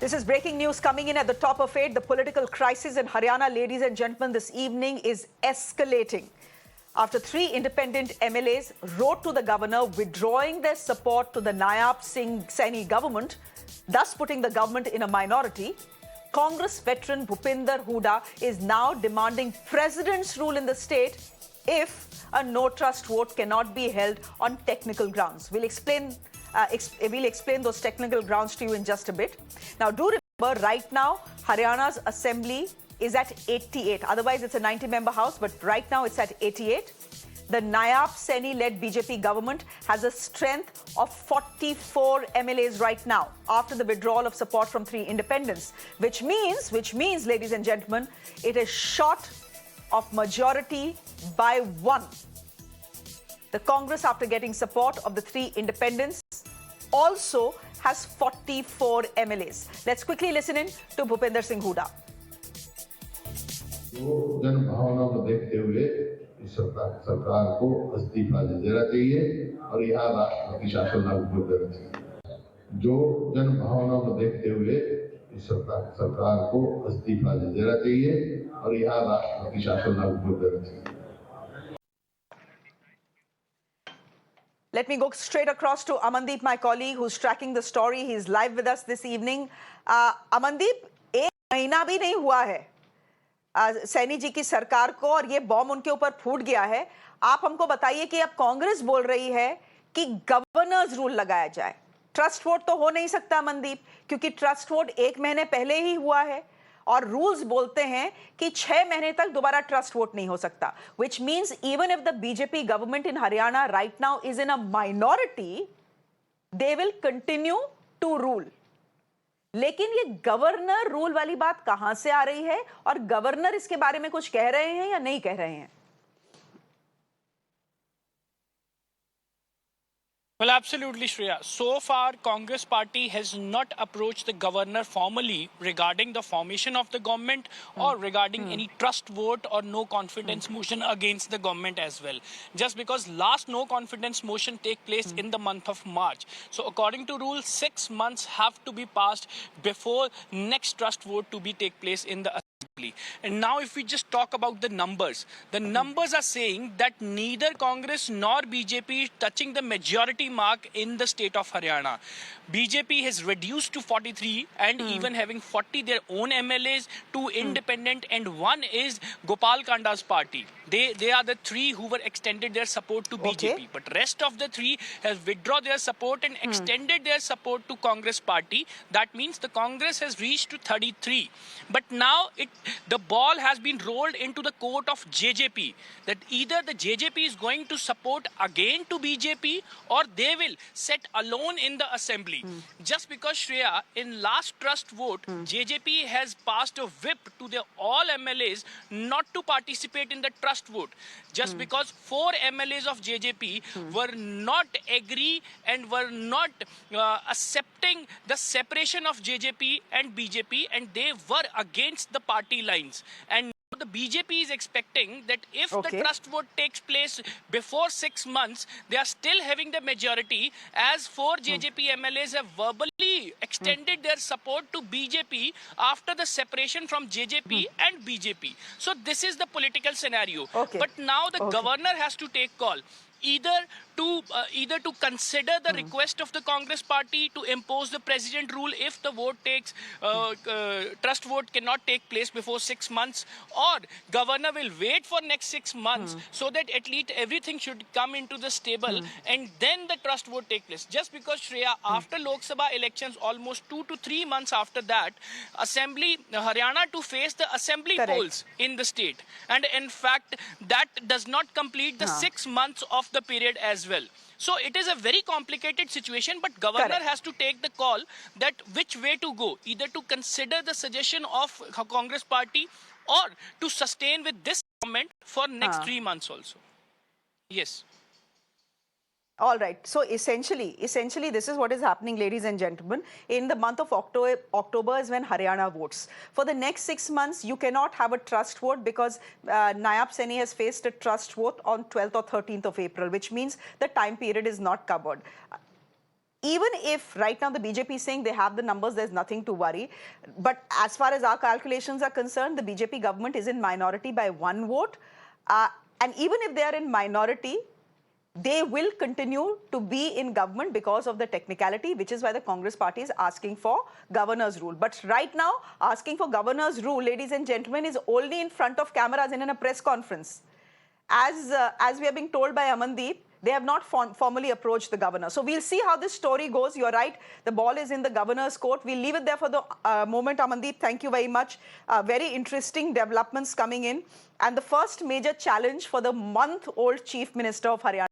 This is breaking news coming in at the top of it. The political crisis in Haryana, ladies and gentlemen, this evening is escalating. After 3 independent MLAs wrote to the governor withdrawing their support to the Nayab Singh Saini government, thus putting the government in a minority, Congress veteran Bhupinder Hooda is now demanding president's rule in the state if a no-trust vote cannot be held on technical grounds. We'll explain those technical grounds to you in just a bit. Now, do remember, right now, Haryana's assembly is at 88. Otherwise, it's a 90-member house, but right now it's at 88. The Nayab Saini-led BJP government has a strength of 44 MLAs right now after the withdrawal of support from 3 independents, which means, ladies and gentlemen, it is short of majority by 1. The Congress, after getting support of the 3 independents, also has 44 MLAs. Let's quickly listen in to Bhupinder Singh Hooda. जन भावना को देखते हुए इस सरकार को इस्तीफा दे देना चाहिए और यहाँ राष्ट्रपति शासन लागू कर देना चाहिए। जो जन भावना को देखते हुए इस सरकार को इस्तीफा दे देना चाहिए और यहाँ राष्ट्रपति शासन लागू कर देना चाहिए। Let me go straight across to Amandeep, my colleague, who's tracking the story. He's live with us this evening. Amandeep, 1 महीना भी नहीं हुआ है सैनी जी की सरकार को और ये बॉम्ब उनके ऊपर फूट गया है। आप हमको बताइए कि अब कांग्रेस बोल रही है कि गवर्नर्स रूल लगाया जाए। ट्रस्ट वोट तो हो नहीं सकता अमनदीप, क्योंकि ट्रस्ट वोट 1 महीने पहले ही हुआ है और रूल्स बोलते हैं कि 6 महीने तक दोबारा ट्रस्ट वोट नहीं हो सकता, which means even if the BJP government in Haryana right now is in a minority, they will continue to rule. लेकिन ये गवर्नर रूल वाली बात कहां से आ रही है और गवर्नर इसके बारे में कुछ कह रहे हैं या नहीं कह रहे हैं? Well, absolutely, Shreya. So far, Congress party has not approached the governor formally regarding the formation of the government or regarding any trust vote or no confidence motion against the government as well. Just because last no confidence motion take place in the month of March. So according to rule, 6 months have to be passed before next trust vote to be take place in the assembly. And now if we just talk about the numbers are saying that neither Congress nor BJP is touching the majority mark in the state of Haryana. BJP has reduced to 43 and even having 40 their own MLAs, 2 independent and 1 is Gopal Kanda's party. They are the 3 who were extended their support to BJP. But rest of the 3 have withdrawn their support and extended their support to Congress party. That means the Congress has reached to 33. But now the ball has been rolled into the court of JJP, that either the JJP is going to support again to BJP or they will sit alone in the assembly. Just because, Shreya, in last trust vote, JJP has passed a whip to the all MLAs not to participate in the trust vote. Just because 4 MLAs of JJP were not agree and were not accepting the separation of JJP and BJP, and they were against the party lines. And the BJP is expecting that if the trust vote takes place before 6 months, they are still having the majority, as 4 JJP MLAs have verbally extended their support to BJP after the separation from JJP and BJP. So this is the political scenario. But now the governor has to take call. Either to consider the request of the Congress party to impose the president rule if the vote takes trust vote cannot take place before 6 months, or governor will wait for next 6 months so that at least everything should come into the stable and then the trust vote take place. Just because, Shreya, after Lok Sabha elections, almost 2 to 3 months after that, assembly Haryana to face the assembly polls in the state, and in fact that does not complete the 6 months of the period as well. So it is a very complicated situation, but governor has to take the call that which way to go, either to consider the suggestion of Congress party or to sustain with this government for next 3 months also. Yes. All right. So essentially, this is what is happening, ladies and gentlemen. In the month of October is when Haryana votes. For the next 6 months, you cannot have a trust vote because Nayab Saini has faced a trust vote on 12th or 13th of April, which means the time period is not covered. even if right now the BJP is saying they have the numbers, there's nothing to worry. But as far as our calculations are concerned, the BJP government is in minority by 1 vote. And even if they are in minority, they will continue to be in government because of the technicality, which is why the Congress party is asking for governor's rule. But right now, asking for governor's rule, ladies and gentlemen, is only in front of cameras and in a press conference. As we are being told by Amandeep, they have not formally approached the governor. So we'll see how this story goes. You're right. The ball is in the governor's court. We'll leave it there for the moment. Amandeep, thank you very much. Very interesting developments coming in. And the first major challenge for the month-old Chief Minister of Haryana.